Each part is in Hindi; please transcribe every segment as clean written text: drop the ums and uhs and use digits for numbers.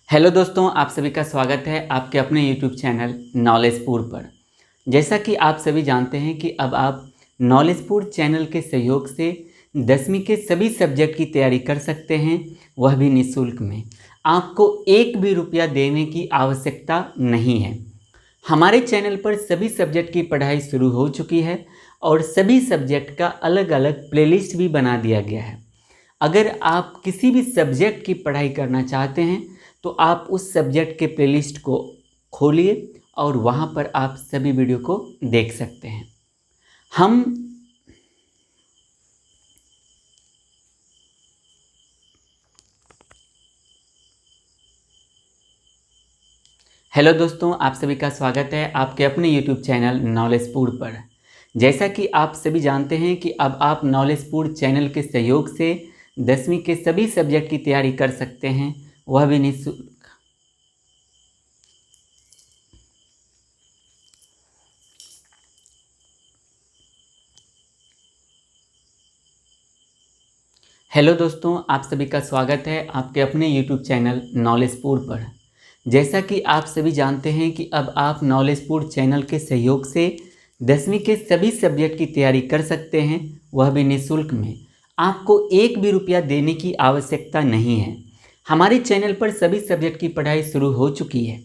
हेलो दोस्तों, आप सभी का स्वागत है आपके अपने यूट्यूब चैनल नॉलेजपुर पर। जैसा कि आप सभी जानते हैं कि अब आप नॉलेजपुर चैनल के सहयोग से 10वीं के सभी सब्जेक्ट की तैयारी कर सकते हैं, वह भी निःशुल्क में। आपको एक भी रुपया देने की आवश्यकता नहीं है। हमारे चैनल पर सभी सब्जेक्ट की पढ़ाई शुरू हो चुकी है और सभी सब्जेक्ट का अलग अलग प्लेलिस्ट भी बना दिया गया है। अगर आप किसी भी सब्जेक्ट की पढ़ाई करना चाहते हैं तो आप उस सब्जेक्ट के प्लेलिस्ट को खोलिए और वहाँ पर आप सभी वीडियो को देख सकते हैं। हेलो दोस्तों, आप सभी का स्वागत है आपके अपने यूट्यूब चैनल नॉलेजपुर पर। जैसा कि आप सभी जानते हैं कि अब आप नॉलेजपुर चैनल के सहयोग से 10वीं के सभी सब्जेक्ट की तैयारी कर सकते हैं, वह भी निःशुल्क। हेलो दोस्तों, आप सभी का स्वागत है आपके अपने यूट्यूब चैनल नॉलेजपुर पर। जैसा कि आप सभी जानते हैं कि अब आप नॉलेजपुर चैनल के सहयोग से 10वीं के सभी सब्जेक्ट की तैयारी कर सकते हैं, वह भी निःशुल्क में। आपको एक भी रुपया देने की आवश्यकता नहीं है। हमारे चैनल पर सभी सब्जेक्ट की पढ़ाई शुरू हो चुकी है।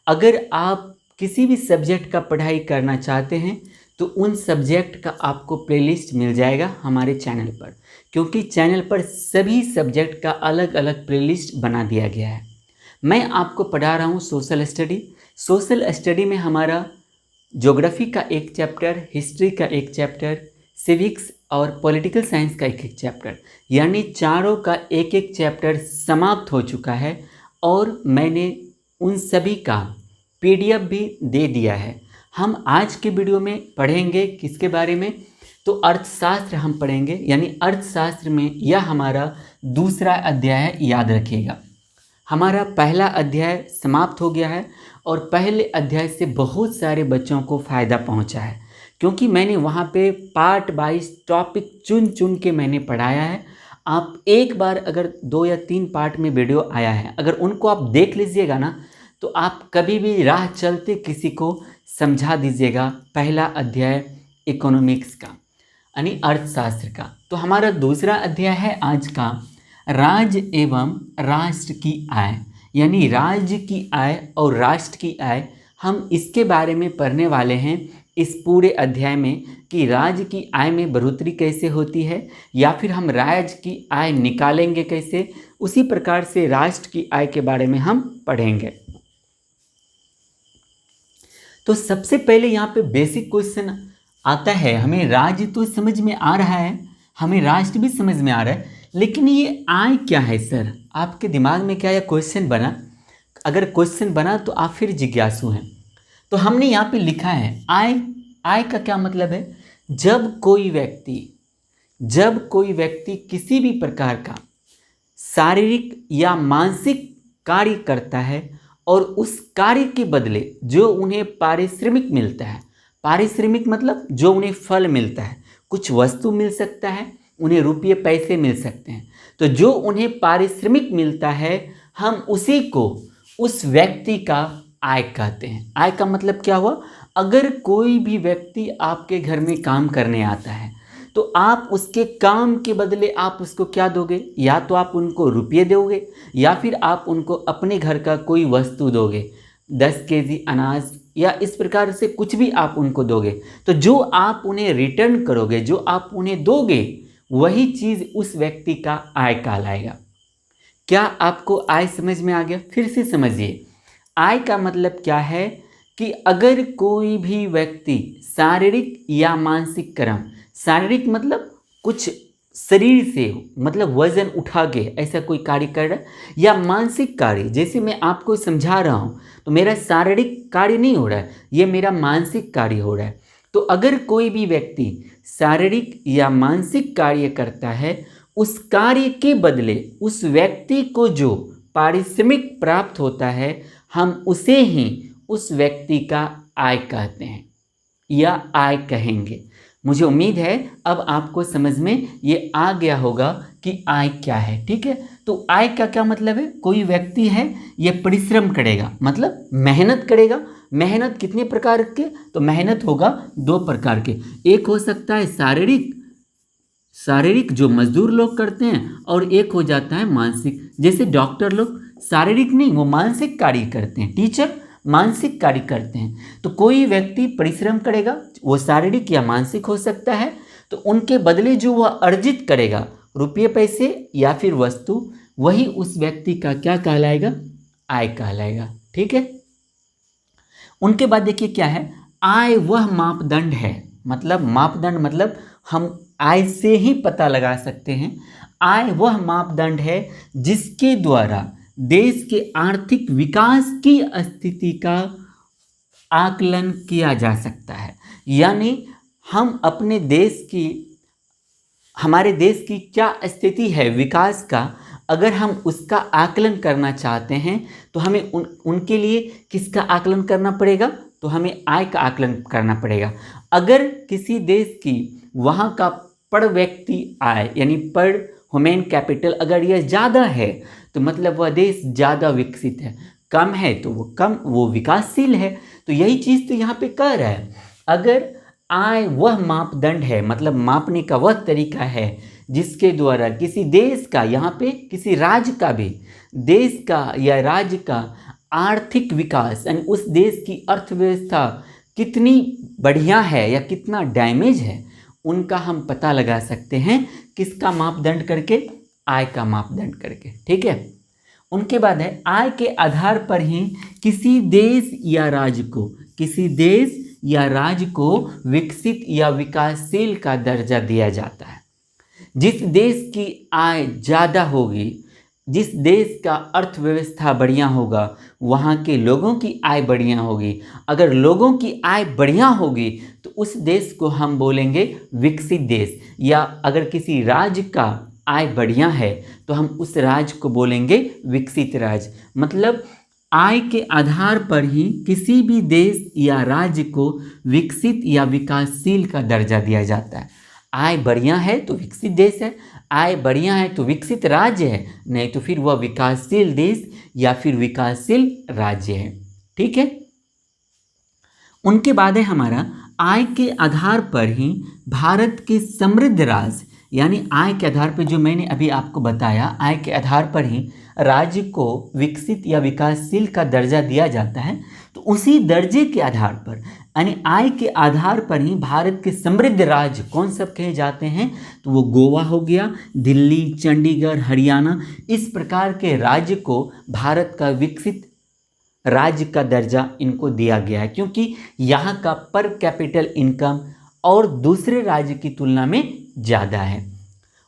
अगर आप किसी भी सब्जेक्ट का पढ़ाई करना चाहते हैं तो उन सब्जेक्ट का आपको प्लेलिस्ट मिल जाएगा हमारे चैनल पर, क्योंकि चैनल पर सभी सब्जेक्ट का अलग अलग प्लेलिस्ट बना दिया गया है। मैं आपको पढ़ा रहा हूँ सोशल स्टडी। सोशल स्टडी में हमारा ज्योग्राफी का एक चैप्टर, हिस्ट्री का एक चैप्टर, सिविक्स और पॉलिटिकल साइंस का एक एक चैप्टर, यानी चारों का एक एक चैप्टर समाप्त हो चुका है और मैंने उन सभी का PDF भी दे दिया है। हम आज के वीडियो में पढ़ेंगे किसके बारे में, तो अर्थशास्त्र हम पढ़ेंगे, यानी अर्थशास्त्र में यह हमारा दूसरा अध्याय है। याद रखिएगा, हमारा पहला अध्याय समाप्त हो गया है और पहले अध्याय से बहुत सारे बच्चों को फ़ायदा पहुंचा है, क्योंकि मैंने वहां पे पार्ट वाइज टॉपिक चुन चुन के मैंने पढ़ाया है। आप एक बार अगर 2 या 3 पार्ट में वीडियो आया है, अगर उनको आप देख लीजिएगा ना, तो आप कभी भी राह चलते किसी को समझा दीजिएगा पहला अध्याय इकोनॉमिक्स का, यानी अर्थशास्त्र का। तो हमारा दूसरा अध्याय है आज का राज्य एवं राष्ट्र की आय, यानी राज्य की आय और राष्ट्र की आय। हम इसके बारे में पढ़ने वाले हैं इस पूरे अध्याय में कि राज्य की आय में बढ़ोतरी कैसे होती है, या फिर हम राज्य की आय निकालेंगे कैसे। उसी प्रकार से राष्ट्र की आय के बारे में हम पढ़ेंगे। तो सबसे पहले यहाँ पे बेसिक क्वेश्चन आता है। हमें राज्य तो समझ में आ रहा है, हमें राष्ट्र भी समझ में आ रहा है, लेकिन ये आय क्या है सर? आपके दिमाग में क्या यह क्वेश्चन बना? अगर क्वेश्चन बना तो आप फिर जिज्ञासु हैं। तो हमने यहाँ पे लिखा है आय। आय का क्या मतलब है? जब कोई व्यक्ति किसी भी प्रकार का शारीरिक या मानसिक कार्य करता है और उस कार्य के बदले जो उन्हें पारिश्रमिक मिलता है, पारिश्रमिक मतलब जो उन्हें फल मिलता है, कुछ वस्तु मिल सकता है, उन्हें रुपये पैसे मिल सकते हैं, तो जो उन्हें पारिश्रमिक मिलता है हम उसी को उस व्यक्ति का आय कहते हैं। आय का मतलब क्या हुआ? अगर कोई भी व्यक्ति आपके घर में काम करने आता है तो आप उसके काम के बदले आप उसको क्या दोगे? या तो आप उनको रुपये दोगे या फिर आप उनको अपने घर का कोई वस्तु दोगे, 10 केजी अनाज या इस प्रकार से कुछ भी आप उनको दोगे। तो जो आप उन्हें रिटर्न करोगे, जो आप उन्हें दोगे, वही चीज़ उस व्यक्ति का आय कहलाएगा। क्या आपको आय समझ में आ गया? फिर से समझिए, आय का मतलब क्या है कि अगर कोई भी व्यक्ति शारीरिक या मानसिक कर्म, शारीरिक मतलब कुछ शरीर से मतलब वजन उठा के ऐसा कोई कार्य कर रहा है, या मानसिक कार्य, जैसे मैं आपको समझा रहा हूँ तो मेरा शारीरिक कार्य नहीं हो रहा है, ये मेरा मानसिक कार्य हो रहा है। तो अगर कोई भी व्यक्ति शारीरिक या मानसिक कार्य करता है, उस कार्य के बदले उस व्यक्ति को जो पारिश्रमिक प्राप्त होता है, हम उसे ही उस व्यक्ति का आय कहते हैं या आय कहेंगे। मुझे उम्मीद है अब आपको समझ में ये आ गया होगा कि आय क्या है। ठीक है, तो आय का क्या मतलब है, कोई व्यक्ति है ये परिश्रम करेगा, मतलब मेहनत करेगा। मेहनत कितने प्रकार के, तो मेहनत होगा 2 प्रकार के। एक हो सकता है शारीरिक जो मजदूर लोग करते हैं, और एक हो जाता है मानसिक। जैसे डॉक्टर लोग शारीरिक नहीं, वो मानसिक कार्य करते हैं, टीचर मानसिक कार्य करते हैं। तो कोई व्यक्ति परिश्रम करेगा, वो शारीरिक या मानसिक हो सकता है, तो उनके बदले जो वह अर्जित करेगा, रुपये पैसे या फिर वस्तु, वही उस व्यक्ति का क्या कहलाएगा, आय कहलाएगा। ठीक है। उनके बाद देखिए क्या है, आय वह मापदंड है, मतलब मापदंड मतलब हम आय से ही पता लगा सकते हैं। आय वह मापदंड है जिसके द्वारा देश के आर्थिक विकास की स्थिति का आकलन किया जा सकता है। यानी हम अपने देश की, हमारे देश की क्या स्थिति है विकास का, अगर हम उसका आकलन करना चाहते हैं तो हमें उनके लिए किसका आकलन करना पड़ेगा, तो हमें आय का आकलन करना पड़ेगा। अगर किसी देश की वहाँ का पर व्यक्ति आय यानी पर ह्यूमन कैपिटल अगर यह ज़्यादा है तो मतलब वह देश ज़्यादा विकसित है, कम है तो वो विकासशील है। तो यही चीज़ तो यहाँ पे कह रहा है। अगर आय वह मापदंड है, मतलब मापने का वह तरीका है जिसके द्वारा किसी देश का, यहाँ पे किसी राज्य का भी, देश का या राज्य का आर्थिक विकास यानी उस देश की अर्थव्यवस्था कितनी बढ़िया है या कितना डैमेज है, उनका हम पता लगा सकते हैं किसका मापदंड करके, आय का मापदंड करके। ठीक है। उनके बाद है आय के आधार पर ही किसी देश या राज्य को, किसी देश या राज्य को विकसित या विकासशील का दर्जा दिया जाता है। जिस देश की आय ज़्यादा होगी, जिस देश का अर्थव्यवस्था बढ़िया होगा, वहाँ के लोगों की आय बढ़िया होगी। अगर लोगों की आय बढ़िया होगी तो उस देश को हम बोलेंगे विकसित देश। या अगर किसी राज्य का आय बढ़िया है तो हम उस राज्य को बोलेंगे विकसित राज्य। मतलब आय के आधार पर ही किसी भी देश या राज्य को विकसित या विकासशील का दर्जा दिया जाता है। आय बढ़िया है तो विकसित देश है, आय बढ़िया है तो विकसित राज्य है, नहीं तो फिर वह विकासशील देश या फिर विकासशील राज्य है। ठीक है। उनके बाद है हमारा आय के आधार पर ही भारत के समृद्ध राज्य, यानी आय के आधार पर, जो मैंने अभी आपको बताया, आय के आधार पर ही राज्य को विकसित या विकासशील का दर्जा दिया जाता है। तो उसी दर्जे के आधार पर यानी आय के आधार पर ही भारत के समृद्ध राज्य कौन सब कहे जाते हैं, तो वो गोवा हो गया, दिल्ली, चंडीगढ़, हरियाणा, इस प्रकार के राज्य को भारत का विकसित राज्य का दर्जा इनको दिया गया है, क्योंकि यहाँ का पर कैपिटल इनकम और दूसरे राज्य की तुलना में ज़्यादा है।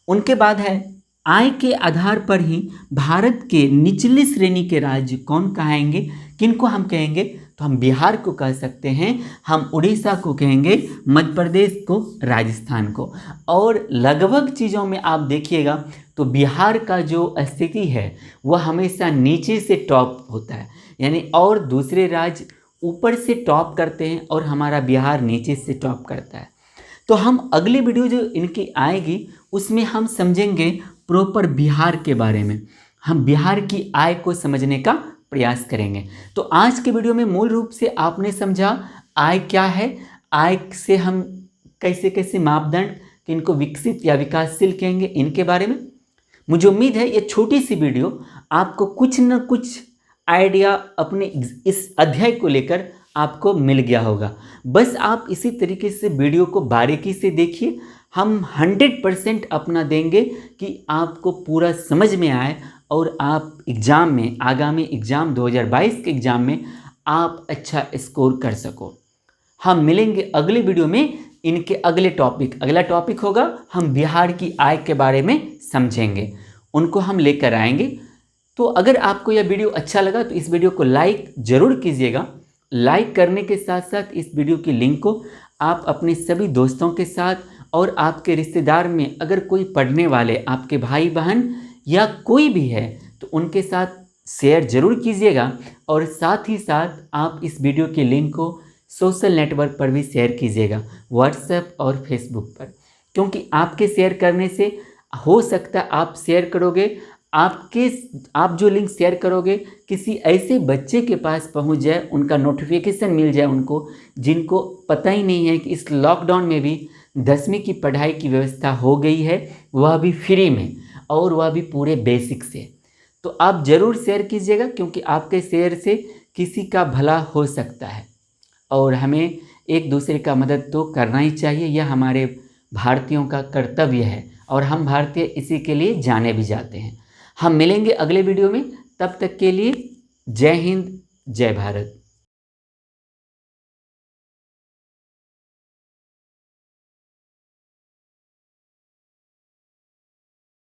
उनके बाद है आय के आधार पर ही भारत के निचली श्रेणी के राज्य कौन कहेंगे, किनको हम कहेंगे, तो हम बिहार को कह सकते हैं, हम उड़ीसा को कहेंगे, मध्य प्रदेश को, राजस्थान को। और लगभग चीज़ों में आप देखिएगा तो बिहार का जो स्थिति है वह हमेशा नीचे से टॉप होता है, यानी और दूसरे राज्य ऊपर से टॉप करते हैं और हमारा बिहार नीचे से टॉप करता है। तो हम अगली वीडियो जो इनकी आएगी उसमें हम समझेंगे प्रॉपर बिहार के बारे में, हम बिहार की आय को समझने का प्रयास करेंगे। तो आज के वीडियो में मूल रूप से आपने समझा आय क्या है, आय से हम कैसे कैसे मापदंड किनको विकसित या विकासशील कहेंगे, इनके बारे में। मुझे उम्मीद है ये छोटी सी वीडियो आपको कुछ न कुछ आइडिया अपने इस अध्याय को लेकर आपको मिल गया होगा। बस आप इसी तरीके से वीडियो को बारीकी से देखिए, हम 100% अपना देंगे कि आपको पूरा समझ में आए और आप एग्ज़ाम में, आगामी एग्ज़ाम 2022 के एग्ज़ाम में आप अच्छा स्कोर कर सको। हम मिलेंगे अगले वीडियो में, इनके अगले टॉपिक, अगला टॉपिक होगा हम बिहार की आय के बारे में समझेंगे, उनको हम लेकर आएंगे। तो अगर आपको यह वीडियो अच्छा लगा तो इस वीडियो को लाइक ज़रूर कीजिएगा। लाइक करने के साथ साथ इस वीडियो की लिंक को आप अपने सभी दोस्तों के साथ और आपके रिश्तेदार में अगर कोई पढ़ने वाले आपके भाई बहन या कोई भी है तो उनके साथ शेयर ज़रूर कीजिएगा। और साथ ही साथ आप इस वीडियो की लिंक को सोशल नेटवर्क पर भी शेयर कीजिएगा, व्हाट्सएप और फेसबुक पर, क्योंकि आपके शेयर करने से हो सकता है आप शेयर करोगे, आप जो लिंक शेयर करोगे किसी ऐसे बच्चे के पास पहुंच जाए, उनका नोटिफिकेशन मिल जाए उनको, जिनको पता ही नहीं है कि इस लॉकडाउन में भी 10वीं की पढ़ाई की व्यवस्था हो गई है, वह भी फ्री में, और वह भी पूरे बेसिक से। तो आप ज़रूर शेयर कीजिएगा, क्योंकि आपके शेयर से किसी का भला हो सकता है और हमें एक दूसरे का मदद तो करना ही चाहिए। यह हमारे भारतीयों का कर्तव्य है और हम भारतीय इसी के लिए जाने भी जाते हैं। हम मिलेंगे अगले वीडियो में, तब तक के लिए जय हिंद, जय भारत।